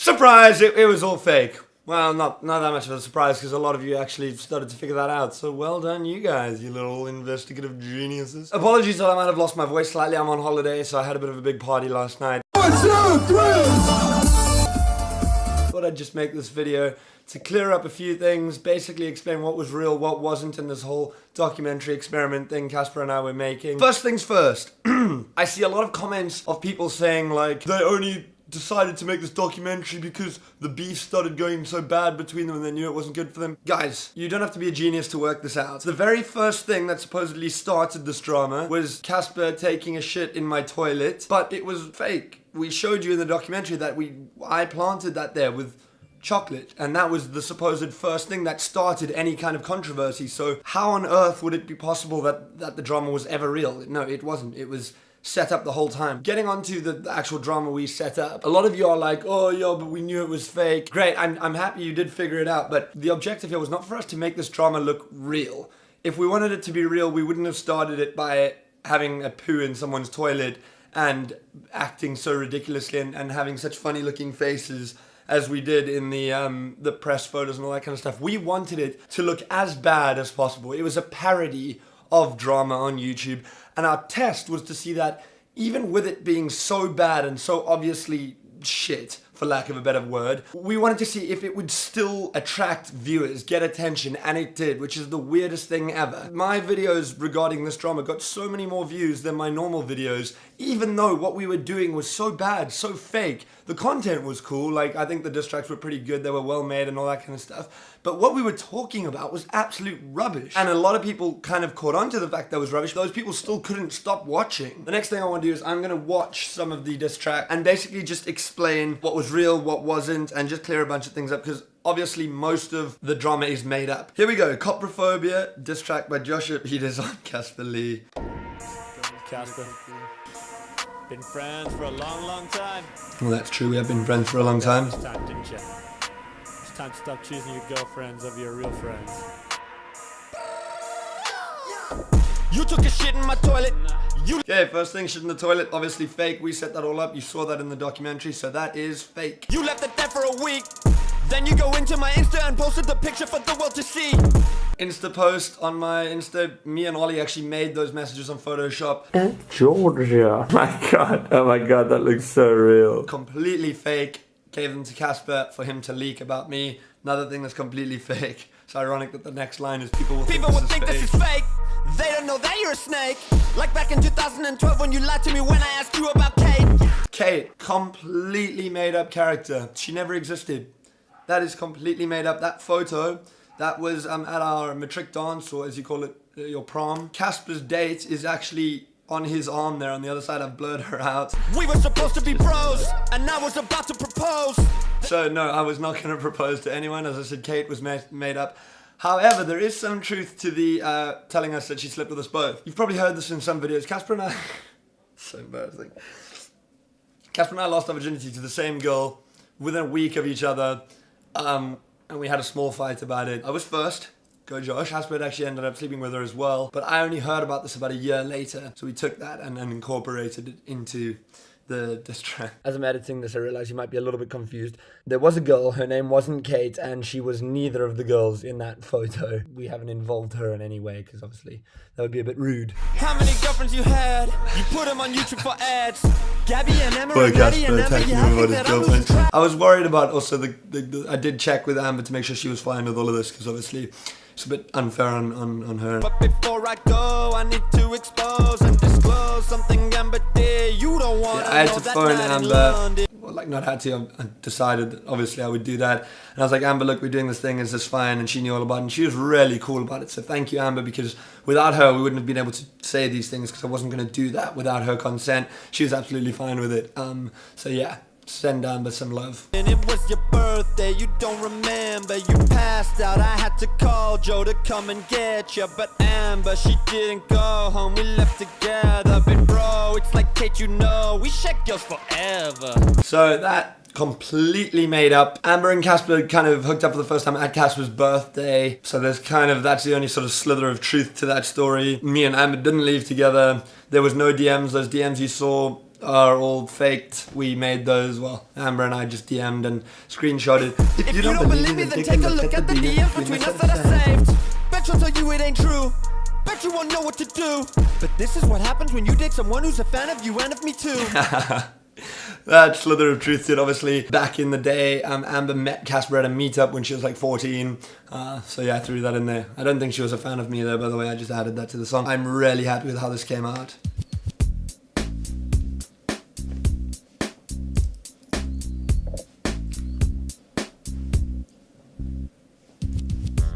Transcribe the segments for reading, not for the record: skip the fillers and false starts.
Surprise! It was all fake. Well, not that much of a surprise because a lot of you actually started to figure that out. So well done you guys, you little investigative geniuses. Apologies that I might have lost my voice slightly. I'm on holiday, so I had a bit of a big party last night. Thought I'd just make this video to clear up a few things, basically explain what was real, what wasn't in this whole documentary experiment thing Casper and I were making. First things first, I see a lot of comments of people saying like, they only decided to make this documentary because the beef started going so bad between them and they knew it wasn't good for them. Guys, you don't have to be a genius to work this out. The very first thing that supposedly started this drama was Casper taking a shit in my toilet, but it was fake. We showed you in the documentary that I planted that there with chocolate, and that was the supposed first thing that started any kind of controversy. So how on earth would it be possible that the drama was ever real? No, it wasn't. It was set up the whole time. Getting onto the actual drama we set up, a lot of you are like, oh yeah, but we knew it was fake. Great, I'm happy you did figure it out, but the objective here was not for us to make this drama look real. If we wanted it to be real, we wouldn't have started it by having a poo in someone's toilet and acting so ridiculously and having such funny looking faces as we did in the press photos and all that kind of stuff. We wanted it to look as bad as possible. It was a parody of drama on YouTube, and our test was to see that even with it being so bad and so obviously shit, for lack of a better word, we wanted to see if it would still attract viewers, get attention, and it did, which is the weirdest thing ever. My videos regarding this drama got so many more views than my normal videos, even though what we were doing was so bad, so fake. The content was cool, like I think the diss tracks were pretty good, they were well made and all that kind of stuff, but what we were talking about was absolute rubbish. And a lot of people kind of caught on to the fact that was rubbish. Those people still couldn't stop watching. The next thing I want to do is I'm going to watch some of the diss track and basically just explain what was real, what wasn't, and just clear a bunch of things up, because obviously most of the drama is made up. Here we go, Coprophobia, diss track by Joshua Pieters on Casper Lee. Casper, been friends for a long time. Well, that's true, we have been friends for a long time. It's time, didn't you? It's time to stop choosing your girlfriends over your real friends. You took a shit in my toilet. Okay, first thing, shit in the toilet, obviously fake. We set that all up. You saw that in the documentary, so that is fake. You left it there for a week. Then you go into my Insta and posted the picture for the world to see. Insta post on my Insta. Me and Ollie actually made those messages on Photoshop. Georgia. Oh my god, that looks so real. Completely fake. Gave them to Casper for him to leak about me. Another thing that's completely fake. It's ironic that the next line is people will think this is fake. They don't know that you're a snake. Like back in 2012 when you lied to me when I asked you about Kate. Kate, completely made up character. She never existed. That is completely made up. That photo, that was at our matric dance, or as you call it, your prom. Casper's date is actually on his arm there on the other side. I've blurred her out. We were supposed to be bros, and I was about to propose. So no, I was not going to propose to anyone. As I said, Kate was made up. However, there is some truth to the telling us that she slept with us both. You've probably heard this in some videos. Casper and I... so embarrassing. Casper and I lost our virginity to the same girl within a week of each other. And we had a small fight about it. I was first. Go Josh. Casper had actually ended up sleeping with her as well. But I only heard about this about a year later. So we took that and incorporated it into the diss track. As I'm editing this, I realize you might be a little bit confused. There was a girl, her name wasn't Kate, and she was neither of the girls in that photo. We haven't involved her in any way, because obviously that would be a bit rude. How many girlfriends you had? You put them on YouTube for ads. Gabby and Emma and Maddie and Emma, yeah, I think that I lose track. I was worried about also I did check with Amber to make sure she was fine with all of this, because obviously it's a bit unfair on her. But before I go, I need to expose and disclose something Amber did. You don't want I had to phone Amber. Well, like not had to, I decided that obviously I would do that. And I was like, Amber, look, we're doing this thing, is this fine? And she knew all about it, and she was really cool about it. So thank you, Amber, because without her, we wouldn't have been able to say these things, because I wasn't going to do that without her consent. She was absolutely fine with it. So yeah. Send Amber some love. And it was your birthday, you don't remember. You passed out, I had to call Joe to come and get you. But Amber, she didn't go home, we left together. But bro, it's like Kate, you know, we share girls forever. So that completely made up. Amber and Casper kind of hooked up for the first time at Casper's birthday. So there's that's the only sort of slither of truth to that story. Me and Amber didn't leave together. There was no DMs. Those DMs you saw are all faked. We made those, well, Amber and I just DM'd and screenshotted. If you don't believe me, then take a look at the DMs between us that I saved. Bet you'll tell you it ain't true. Bet you won't know what to do. But this is what happens when you date someone who's a fan of you and of me too. That slither of truth did. Obviously, back in the day, Amber met Casper at a meetup when she was like 14. So yeah, I threw that in there. I don't think she was a fan of me though, by the way. I just added that to the song. I'm really happy with how this came out.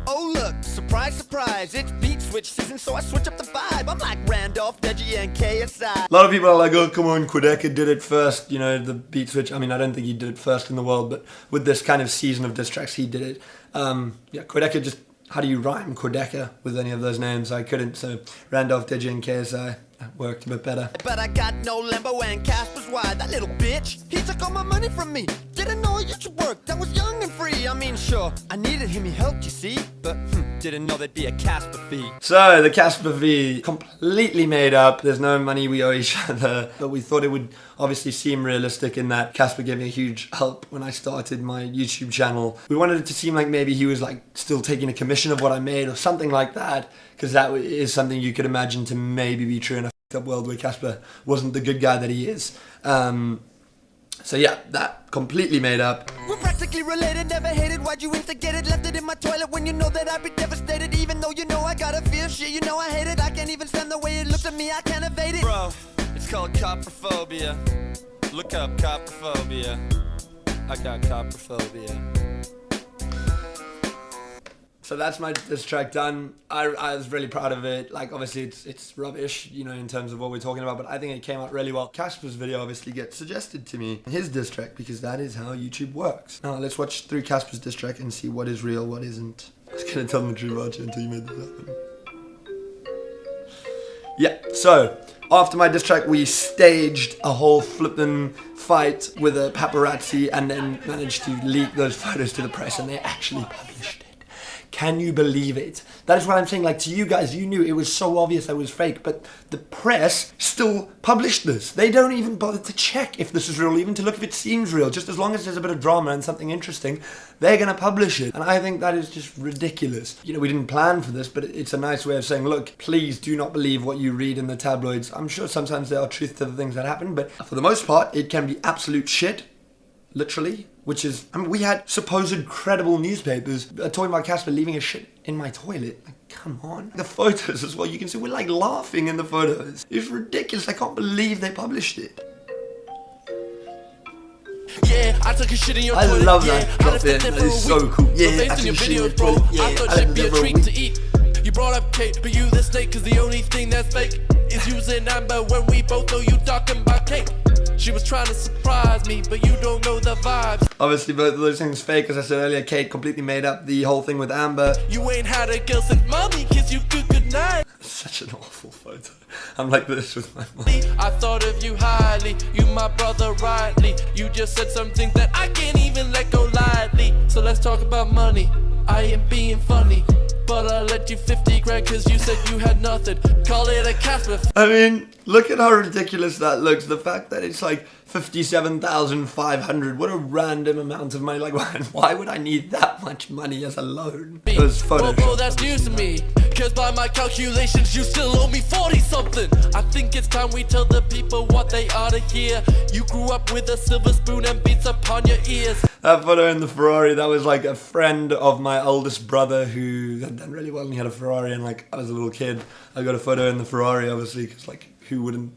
Oh look, surprise, surprise, it's beat switch season, so I switch up the vibe. I'm like Randolph, Deji, and KSI. A lot of people are like, oh, come on, Quodeka did it first, you know, the beat switch. I mean, I don't think he did it first in the world, but with this kind of season of diss tracks, he did it. Yeah, Quodeka just, how do you rhyme Quodeka with any of those names? I couldn't, so Randolph, Deji, and KSI worked a bit better. But I got no Lambo and Casper's wide, that little bitch. He took all my money from me. Didn't know it should work, I was young and free. I mean, sure, I needed him, he helped, you see. But didn't know there'd be a Casper fee. So, the Casper fee, completely made up. There's no money we owe each other. But we thought it would obviously seem realistic in that Casper gave me a huge help when I started my YouTube channel. We wanted it to seem like maybe he was like still taking a commission of what I made or something like that. Because that is something you could imagine to maybe be true in a f***ed up world where Casper wasn't the good guy that he is. So yeah, that completely made up. We're practically related, never hated. Why'd you instigate it? Left it in my toilet when you know that I'd be devastated. Even though you know I gotta feel shit, you know I hate it. I can't even stand the way it looks at me, I can't evade it. Bro, it's called coprophobia. Look up coprophobia. I got coprophobia. So that's my diss track done. I was really proud of it. Like, obviously it's rubbish, you know, in terms of what we're talking about, but I think it came out really well. Casper's video obviously gets suggested to me, his diss track, because that is how YouTube works. Now let's watch through Casper's diss track and see what is real, what isn't. I was gonna tell them the truth about you until you made this happen. Yeah, so after my diss track, we staged a whole flippin' fight with a paparazzi and then managed to leak those photos to the press, and they actually published it. Can you believe it? That is what I'm saying. Like, to you guys, you knew it was so obvious that it was fake, but the press still published this. They don't even bother to check if this is real, even to look if it seems real. Just as long as there's a bit of drama and something interesting, they're gonna publish it. And I think that is just ridiculous. You know, we didn't plan for this, but it's a nice way of saying, look, please do not believe what you read in the tabloids. I'm sure sometimes there are truth to the things that happen, but for the most part, it can be absolute shit. Literally, which is, I mean, we had supposed credible newspapers talking about Casper leaving a shit in my toilet. Like, come on. The photos as well, you can see we're like laughing in the photos. It's ridiculous. I can't believe they published it. Yeah, I took a shit in your I toilet. love yeah, that drop in. That is so cool. Yeah, I in your took a shit in your videos, bro. toilet. Yeah, I thought I she'd left be it a for a treat week. to eat. You brought up Kate, but you the snake, cause the only thing that's fake is using Amber when we both know you talking about Kate. She was trying to surprise me, but you don't know the vibes. Obviously, both of those things fake. As I said earlier, Kate completely made up the whole thing with Amber. You ain't had a girl since mommy kiss you good night. Such an awful photo. I'm like this with my mom. I thought of you highly, you my brother rightly. You just said something that I can't even let go lightly. So let's talk about money. I ain't being funny, but I let you 50 grand cause you said you had nothing. Call it a Casper. I mean, look at how ridiculous that looks. The fact that it's like 57,500. What a random amount of money. Like, why would I need that much money as a loan? It was Photoshop. Well, that's news to me, cause by my calculations you still owe me 40 something. I think it's time we tell the people what they ought to hear. You grew up with a silver spoon and beats upon your ears. That photo in the Ferrari, that was like a friend of my oldest brother who had done really well and he had a Ferrari, and like I was a little kid. I got a photo in the Ferrari obviously, because like who wouldn't,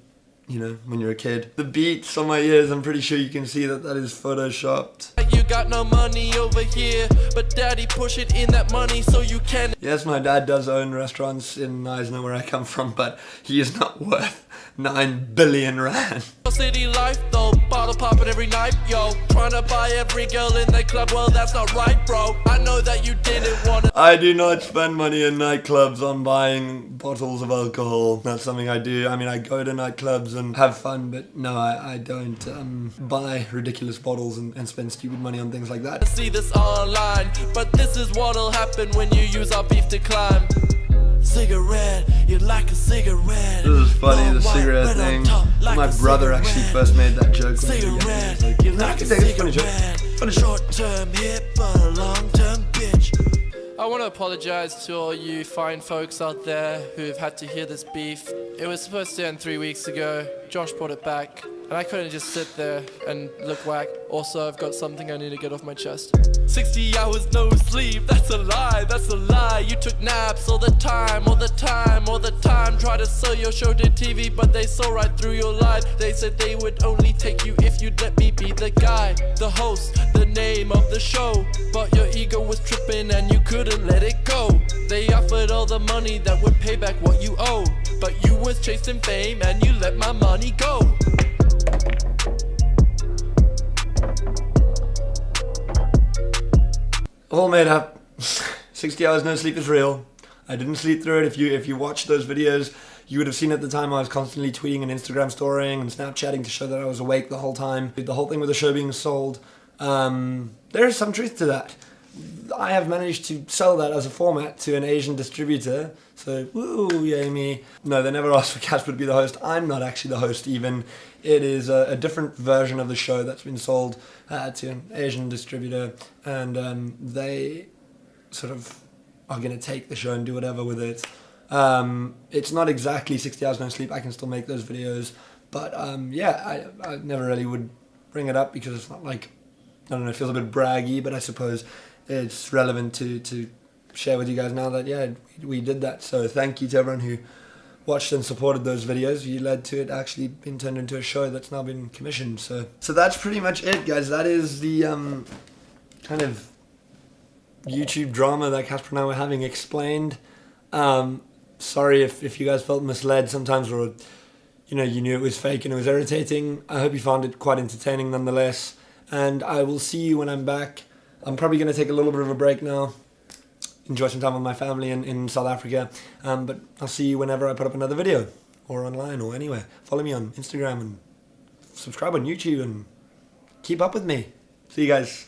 you know, when you're a kid. The beats on my ears, I'm pretty sure you can see that that is photoshopped. You got no money over here, but daddy push it in that money so you can. Yes, my dad does own restaurants in Eisner where I come from, but he is not worth 9 billion rand. City life though, bottle popping every night, yo. Trying to buy every girl in the club, well that's not right, bro. I know that you didn't want to. I do not spend money in nightclubs on buying bottles of alcohol. That's something I do. I mean, I go to nightclubs and have fun, but no, I don't buy ridiculous bottles and spend stupid money on things like that. See this online, but this is what'll happen when you use our beef to climb. cigarette, you like a cigarette. This is funny, Long the white, cigarette red on thing. top, like My a brother cigarette. actually first made that joke when he was young. Cigarette, He was like, you "Nah, I like can a take this funny joke." cigarette. Funny joke. Short-term hit, but a long-term bitch. I want to apologize to all you fine folks out there who've had to hear this beef. It was supposed to end 3 weeks ago. Josh brought it back, and I couldn't just sit there and look whack. Also, I've got something I need to get off my chest. 60 hours no sleep, that's a lie, that's a lie. You took naps all the time, all the time, all the time. Tried to sell your show to TV, but they saw right through your lies. They said they would only take you if you'd let me be the guy, the host, the name of the show. But your ego was tripping and you couldn't let it go. They offered all the money that would pay back what you owe, but you was chasing fame and you let my money go. All made up. 60 hours no sleep is real. I didn't sleep through it. If you watched those videos, you would have seen at the time I was constantly tweeting and Instagram storying and Snapchatting to show that I was awake the whole time. The whole thing with the show being sold, there is some truth to that. I have managed to sell that as a format to an Asian distributor, so woo, yay me. No, they never asked for Casper to be the host. I'm not actually the host even. It is a different version of the show that's been sold to an Asian distributor, and they sort of are going to take the show and do whatever with it. It's not exactly 60 hours no sleep. I can still make those videos, but yeah, I never really would bring it up because it's not like, I don't know, it feels a bit braggy, but I suppose it's relevant to share with you guys now that, yeah, we did that. So thank you to everyone who watched and supported those videos. You led to it actually being turned into a show that's now been commissioned. So that's pretty much it, guys. That is the kind of YouTube drama that Casper and I were having explained. Sorry if you guys felt misled sometimes, or you knew it was fake and it was irritating. I hope you found it quite entertaining nonetheless. And I will see you when I'm back. I'm probably going to take a little bit of a break now, enjoy some time with my family in South Africa, but I'll see you whenever I put up another video, or online, or anywhere. Follow me on Instagram and subscribe on YouTube and keep up with me. See you guys.